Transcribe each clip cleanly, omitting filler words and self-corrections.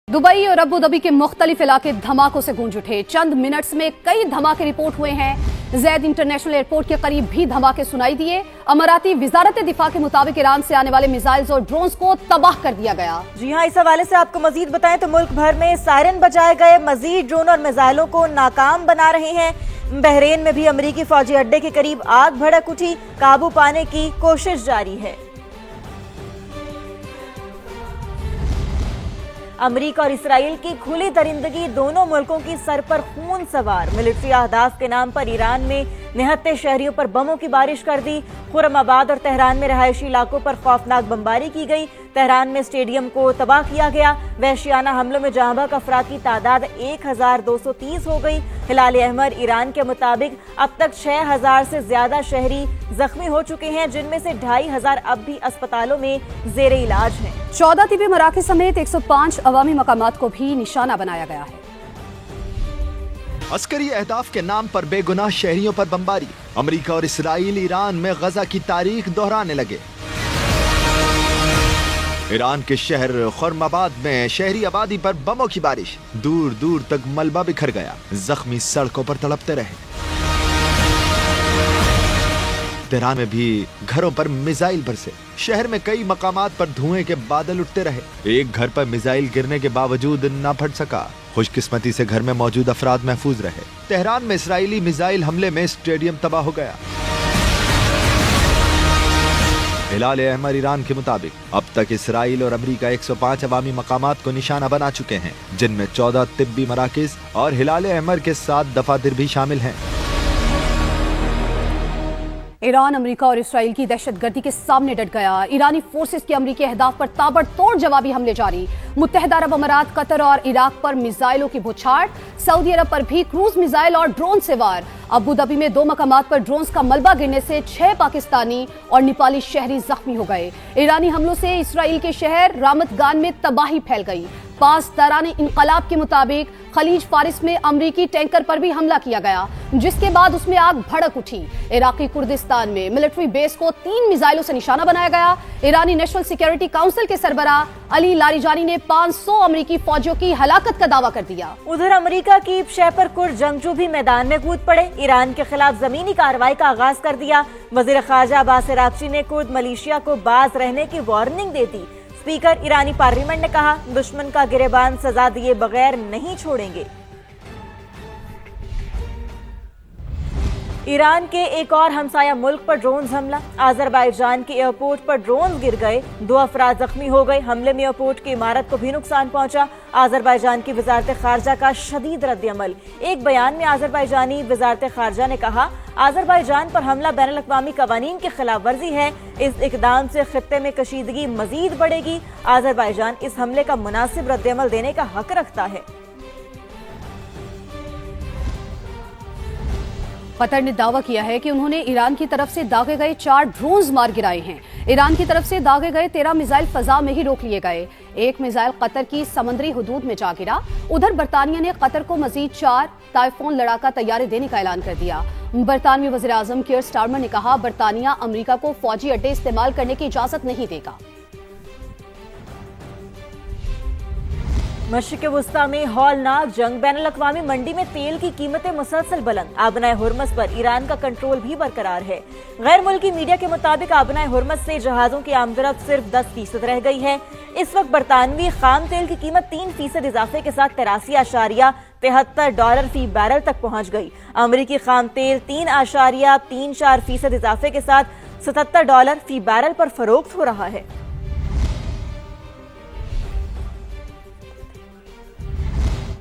Dubai और Abu Dhabi के मुख्तलिफ इलाके धमाकों से गूंज उठे। चंद मिनट्स में कई धमाके रिपोर्ट हुए हैं। ज़ैद इंटरनेशनल एयरपोर्ट के करीब भी धमाके सुनाई दिए। अमाराती वजारत दिफा के मुताबिक ईरान से आने वाले मिसाइल्स और ड्रोन्स को तबाह कर दिया गया। जी हाँ, इस हवाले से आपको मजीद बताएं तो मुल्क भर में सायरन बजाए गए, मजीद ड्रोन और मिसाइलों को नाकाम बना रहे हैं। बहरीन में भी अमरीकी फौजी अड्डे के करीब आग भड़क उठी, काबू पाने की कोशिश जारी है। अमरीका और इसराइल की खुली दरिंदगी दोनों मुल्कों की सर पर खून सवार। मिलिट्री अहदाफ के नाम पर ईरान में निहत्ते शहरियों पर बमों की बारिश कर दी। खुर्रमाबाद और तेहरान में रहायशी इलाकों पर खौफनाक बमबारी की गई। तेहरान में स्टेडियम को तबाह किया गया। वहशियाना हमलों में जहाँ बहक अफराद की तादाद 1230 हो गई। हिलाल अहमर ईरान के मुताबिक अब तक 6000 से ज्यादा शहरी जख्मी हो चुके हैं, जिनमें से 2500 अब भी अस्पतालों में जेरे इलाज हैं। 14 तिबी मराकज़ समेत 105 अवामी मकामात को भी निशाना बनाया गया है। अस्करी अहदाफ के नाम पर बेगुनाह शहरियों पर बमबारी। अमरीका और इसराइल ईरान में गजा की तारीख दोहराने लगे। ईरान के शहर खुर्रमाबाद में शहरी आबादी पर बमों की बारिश। दूर दूर तक मलबा बिखर गया। जख्मी सड़कों पर तड़पते रहे। तेहरान में भी घरों पर मिसाइल बरसे। शहर में कई मकामात पर धुएं के बादल उठते रहे। एक घर पर मिसाइल गिरने के बावजूद न फट सका। खुशकिस्मती से घर में मौजूद अफराद महफूज रहे। तेहरान में इसराइली मिसाइल हमले में स्टेडियम तबाह हो गया। हिलाल अहमर ईरान के मुताबिक अब तक इसराइल और अमरीका 105 अवामी मकामात को निशाना बना चुके हैं, जिनमें 14 तिब्बी मराकिज और हिलाल अहमर के 7 दफातर भी शामिल हैं। ईरान अमेरिका और इसराइल की दहशतगर्दी के सामने डट गया। ईरानी फोर्सेस के अमरीकी अहदाफ पर ताबड़तोड़ जवाबी हमले जारी। मुत्तहिदा अरब अमारात, कतर और इराक पर मिसाइलों की बौछार। सऊदी अरब पर भी क्रूज मिसाइल और ड्रोन से वार। अबू धाबी में 2 मकामात पर ड्रोन्स का मलबा गिरने से 6 पाकिस्तानी और नेपाली शहरी जख्मी हो गए। ईरानी हमलों से इसराइल के शहर रामतगान में तबाही फैल गई। 5 दौरान इनकलाब के मुताबिक खलीज फारिस में अमरीकी टैंकर पर भी हमला किया गया, जिसके बाद उसमें आग भड़क उठी। इराकी कुर्दिस्तान में मिलिट्री बेस को 3 मिसाइलों से निशाना बनाया गया। ईरानी नेशनल सिक्योरिटी काउंसिल के सरबराह अली लारिजानी ने 500 अमरीकी फौजियों की हलाकत का दावा कर दिया। उधर अमरीका की शहर कुर्द जंगजू भी मैदान में कूद पड़े। ईरान के खिलाफ जमीनी कार्रवाई का आगाज कर दिया। वजीर खारजा अब्बास अरागची ने कुर्द मलेशिया को बाज रहने की वार्निंग दे दी। स्पीकर ईरानी पार्लियामेंट ने कहा, दुश्मन का गिरेबान सजा दिए बगैर नहीं छोड़ेंगे। ईरान के एक और हमसाया मुल्क पर ड्रोन हमला। आजरबाईजान के एयरपोर्ट पर ड्रोन गिर गए। 2 अफराद जख्मी हो गए। हमले में एयरपोर्ट की इमारत को भी नुकसान पहुंचा। आजरबाईजान की वजारत खारजा का शदीद रद्द-ए-अमल। एक बयान में आजरबाईजानी वजारत खारजा ने कहा, आजरबाईजान पर हमला बैनुल अक़वामी कवानीन की खिलाफ वर्जी है। इस इक़दाम से खित्ते में कशीदगी मजीद बढ़ेगी। आजरबाईजान इस हमले का मुनासिब रद्द-ए-अमल देने का हक रखता है। कतर ने दावा किया है कि उन्होंने ईरान की तरफ से दागे गए 4 ड्रोन्स मार गिराए हैं। ईरान की तरफ से दागे गए 13 मिसाइल फजा में ही रोक लिए गए। एक मिसाइल कतर की समुद्री हुदूद में जा गिरा। उधर बरतानिया ने कतर को मजीद 4 टाइफोन लड़ाका तैयारे देने का ऐलान कर दिया। बरतानवी वज़ीर आज़म कीयर स्टारमर ने कहा, बरतानिया अमरीका को फौजी अड्डे इस्तेमाल करने की इजाजत नहीं देगा। मशरिक़ वुस्ता में हौलनाक जंग। बैनुल अक़वामी मंडी में तेल की कीमतें मुसलसल बुलंद। आबनाए हुर्मस पर ईरान का कंट्रोल भी बरकरार है। गैर मुल्की मीडिया के मुताबिक आबनाए हुर्मस से जहाजों की आमदरफ्त सिर्फ 10% रह गई है। इस वक्त बरतानवी खाम तेल की कीमत 3% इजाफे के साथ $83.73 फी बैरल तक पहुंच गई। अमरीकी खाम तेल 3.34% इजाफे के साथ $77 फी बैरल पर फरोख्त हो रहा है।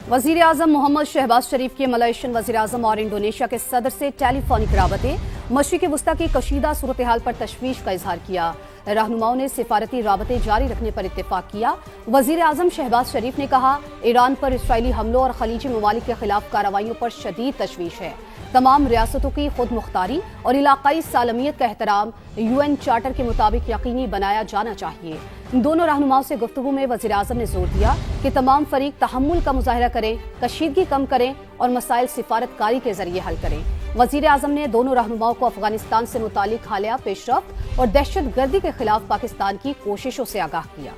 वजीर आजम मोहम्मद शहबाज शरीफ के मलेशियन वजीर आजम और इंडोनेशिया के सदर से टेलीफोनिक राबते। मशरिक़ वुस्ता की कशीदा सूरत हाल पर तशवीश का इजहार किया। रहनुमाओं ने सिफारती राबते जारी रखने पर इत्तेफाक किया। वजीर आजम शहबाज शरीफ ने कहा, ईरान पर इसराइली हमलों और खलीजी ममालिक के खिलाफ कार्रवाइयों पर शदीद तशवीश है। तमाम रियासतों की खुद मुख्तारी और इलाकाई सालमियत का एहतराम UN चार्टर के मुताबिक यकीनी बनाया जाना चाहिए। दोनों रहनुमाओं से गुफ्तगू में वज़ीर आज़म ने जोर दिया कि तमाम फरीक तहम्मुल का मुजाहरा करें, कशीदगी कम करें और मसाइल सिफारतकारी के जरिए हल करें। वज़ीर आज़म ने दोनों रहनुमाओं को अफगानिस्तान से मुतालिक हालिया पेशरफ्त और दहशत गर्दी के खिलाफ पाकिस्तान की कोशिशों से आगाह किया।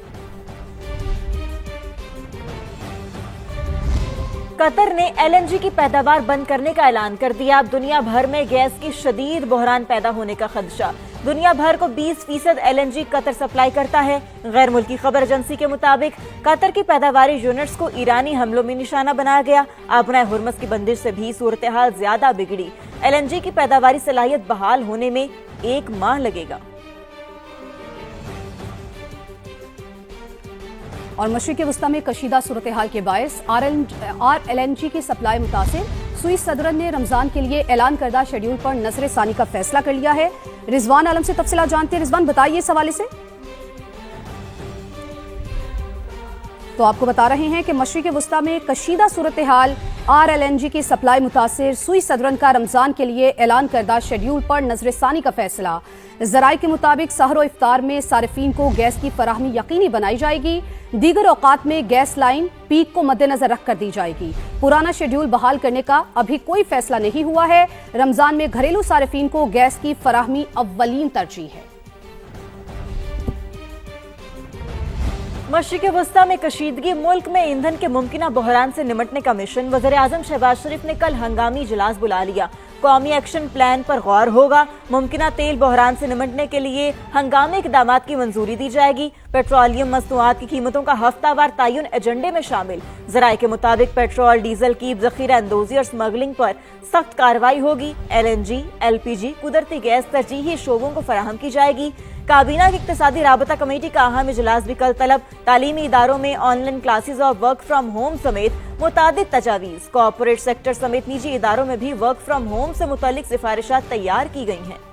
قطر نے LNG کی پیداوار بند کرنے کا اعلان کر دیا. اب دنیا بھر میں گیس کی شدید بحران پیدا ہونے کا خدشہ. دنیا بھر کو 20% LNG قطر سپلائی کرتا ہے. غیر ملکی خبر ایجنسی کے مطابق قطر کی پیداواری یونٹس کو ایرانی حملوں میں نشانہ بنایا گیا. آبنائے ہرمز کی بندش سے بھی صورتحال زیادہ بگڑی. LNG کی پیداواری صلاحیت بحال ہونے میں 1 ماہ لگے گا. اور مشرق وسطی میں کشیدہ صورتحال کے باعث RLNG کی سپلائی متاثر. سوئس صدر نے رمضان کے لیے اعلان کردہ شیڈول پر نظر ثانی کا فیصلہ کر لیا ہے. رضوان عالم سے تفصیلات جانتے ہیں. رضوان بتائیے اس حوالے سے. تو آپ کو بتا رہے ہیں کہ مشرق وسطی میں کشیدہ صورتحال، RLNG کی سپلائی متاثر. سوئس صدرن کا رمضان کے لیے اعلان کردہ شیڈول پر نظر ثانی کا فیصلہ. ذرائع کے مطابق سحر و افطار میں صارفین کو گیس کی فراہمی یقینی بنائی جائے گی. دیگر اوقات میں گیس لائن پیک کو مد نظر رکھ کر دی جائے گی. پرانا شیڈول بحال کرنے کا ابھی کوئی فیصلہ نہیں ہوا ہے. رمضان میں گھریلو صارفین کو گیس کی فراہمی اولین ترجیح ہے. مشرق وسطی میں کشیدگی، ملک میں ایندھن کے ممکنہ بحران سے نمٹنے کا مشن. وزیر اعظم شہباز شریف نے کل ہنگامی اجلاس بلا لیا. قومی ایکشن پلان پر غور ہوگا. ممکنہ تیل بحران سے نمٹنے کے لیے ہنگامی اقدامات کی منظوری دی جائے گی. پیٹرولیم مصنوعات کی قیمتوں کا ہفتہ وار تعین ایجنڈے میں شامل. ذرائع کے مطابق پیٹرول ڈیزل کی ذخیرہ اندوزی اور سمگلنگ پر سخت کارروائی ہوگی. LNG، LPG، قدرتی گیس ترجیحی شعبوں کو فراہم کی جائے گی. کابینہ کی اقتصادی رابطہ کمیٹی کا اہم اجلاس بھی کل طلب. تعلیمی اداروں میں آن لائن کلاسز اور ورک فرام ہوم سمیت متعدد تجاویز. کارپوریٹ سیکٹر سمیت نجی اداروں میں بھی ورک فرام ہوم سے متعلق سفارشات تیار کی گئی ہیں.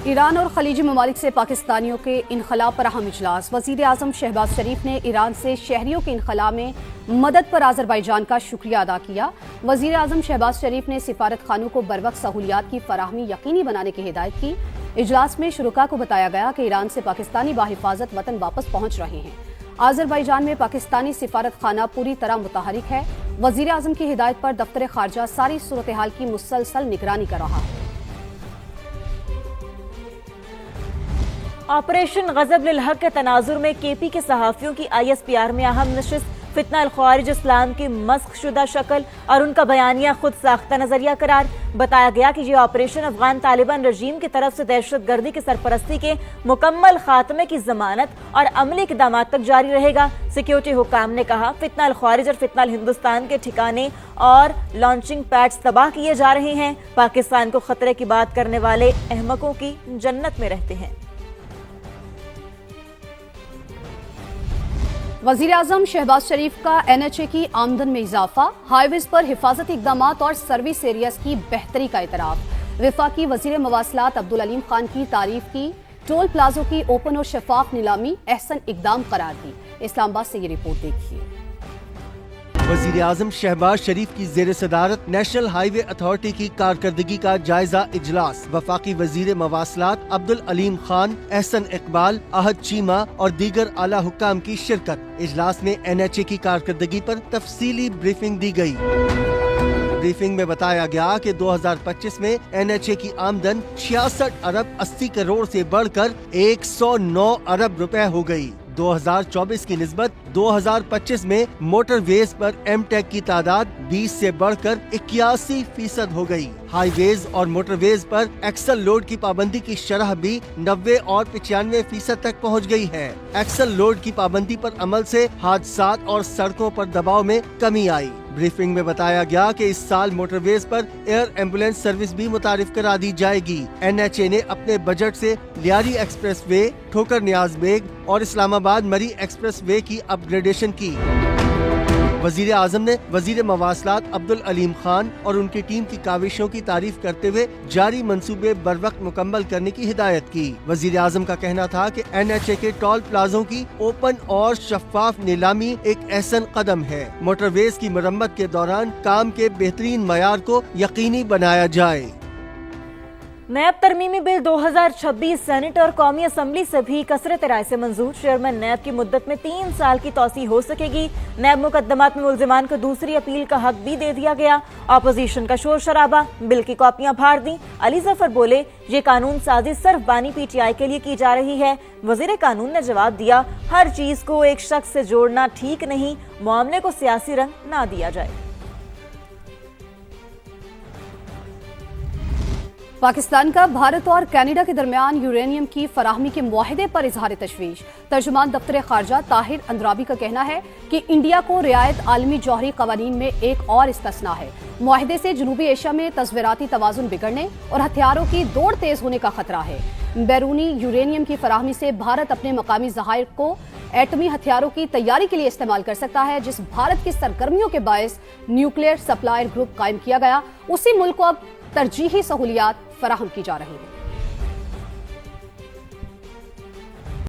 ایران اور خلیجی ممالک سے پاکستانیوں کے انخلاء پر اہم اجلاس. وزیر اعظم شہباز شریف نے ایران سے شہریوں کے انخلاء میں مدد پر آذربائیجان کا شکریہ ادا کیا. وزیر اعظم شہباز شریف نے سفارت خانوں کو بروقت سہولیات کی فراہمی یقینی بنانے کی ہدایت کی. اجلاس میں شرکاء کو بتایا گیا کہ ایران سے پاکستانی بحفاظت وطن واپس پہنچ رہے ہیں. آذربائیجان میں پاکستانی سفارت خانہ پوری طرح متحرک ہے. وزیر اعظم کی ہدایت پر دفتر خارجہ ساری صورتحال کی مسلسل نگرانی کر رہا ہے. آپریشن غضب للحق کے تناظر میں KP کے صحافیوں کی ISPR میں اہم نشست. فتنہ الخوارج اسلام کی مسخ شدہ شکل اور ان کا بیانیہ خود ساختہ نظریہ قرار. بتایا گیا کہ یہ آپریشن افغان طالبان رژیم کی طرف سے دہشت گردی کی سرپرستی کے مکمل خاتمے کی ضمانت اور عملی اقدامات تک جاری رہے گا. سیکیورٹی حکام نے کہا فتنہ الخوارج اور فتنہ الہندوستان کے ٹھکانے اور لانچنگ پیڈز تباہ کیے جا رہے ہیں. پاکستان کو خطرے کی بات کرنے والے احمقوں کی جنت میں رہتے ہیں. وزیر اعظم شہباز شریف کا NHA کی آمدن میں اضافہ. ہائی ویز پر حفاظتی اقدامات اور سروس ایریاز کی بہتری کا اعتراف. وفاقی وزیر مواصلات عبدالعلیم خان کی تعریف کی. ٹول پلازوں کی اوپن اور شفاف نیلامی احسن اقدام قرار دی. اسلام آباد سے یہ رپورٹ دیکھیے. وزیر اعظم شہباز شریف کی زیر صدارت نیشنل ہائی وے اتھارٹی کی کارکردگی کا جائزہ اجلاس. وفاقی وزیر مواصلات عبدالعلیم خان، احسن اقبال، احد چیمہ اور دیگر اعلیٰ حکام کی شرکت. اجلاس میں NHA کی کارکردگی پر تفصیلی بریفنگ دی گئی. بریفنگ میں بتایا گیا کہ 2025 میں NHA کی آمدن 66 ارب 80 کروڑ سے بڑھ کر 109 ارب روپے ہو گئی. 2024 کی نسبت 2025 میں موٹر ویز پر ایم ٹیک کی تعداد 20 سے بڑھ کر 81% ہو گئی. ہائی ویز اور موٹر ویز پر ایکسل لوڈ کی پابندی کی شرح بھی 90 اور 95% تک پہنچ گئی ہے. ایکسل لوڈ کی پابندی پر عمل سے حادثات اور سڑکوں پر دباؤ میں کمی آئی. بریفنگ میں بتایا گیا کہ اس سال موٹر ویز پر ایئر ایمبولینس سروس بھی متعارف کرا دی جائے گی. NHA نے اپنے بجٹ سے لیاری ایکسپریس وے، ٹھوکر نیاز بیگ اور اسلام آباد مری ایکسپریس وے کی اپ گریڈیشن کی. وزیر اعظم نے وزیر مواصلات عبدالعلیم خان اور ان کی ٹیم کی کاوشوں کی تعریف کرتے ہوئے جاری منصوبے بروقت مکمل کرنے کی ہدایت کی. وزیر اعظم کا کہنا تھا کہ NHA کے ٹول پلازوں کی اوپن اور شفاف نیلامی ایک احسن قدم ہے. موٹر ویز کی مرمت کے دوران کام کے بہترین معیار کو یقینی بنایا جائے. नैब तरमीमी बिल 2026 सेनेट और कौमी असम्बली से भी कसरत राय से मंजूर। चेयरमैन नैब की मुद्दत में 3 साल की तौसी हो सकेगी। नैब मुकदमात में मुल्जिमान को दूसरी अपील का हक भी दे दिया गया। अपोजिशन का शोर शराबा, बिल की कॉपियां फाड़ दी। अली जफर बोले, ये कानून साजी सिर्फ बानी PTI के लिए की जा रही है। वजीर कानून ने जवाब दिया, हर चीज को एक शख्स से जोड़ना ठीक नहीं, मामले को सियासी रंग ना दिया जाए। पाकिस्तान का भारत और कनाडा के दरमियान यूरेनियम की फराहमी के मुआहदे पर इजहार तशवीश। तर्जुमान दफ्तर खारजा ताहिर अंद्राबी का कहना है कि इंडिया को रियायत आलमी जौहरी कवानीन में एक और इस्तिस्ना है। मुआहदे से जनूबी एशिया में तस्वीराती तवाजुन बिगड़ने और हथियारों की दौड़ तेज होने का खतरा है। बैरूनी यूरेनियम की फराहमी से भारत अपने मकामी ज़खायर को एटमी हथियारों की तैयारी के लिए इस्तेमाल कर सकता है। जिस भारत की सरगर्मियों के बायस न्यूक्लियर सप्लायर ग्रुप कायम किया गया, उसी मुल्क को अब तरजीही सहूलियात फराहम की जा रही है।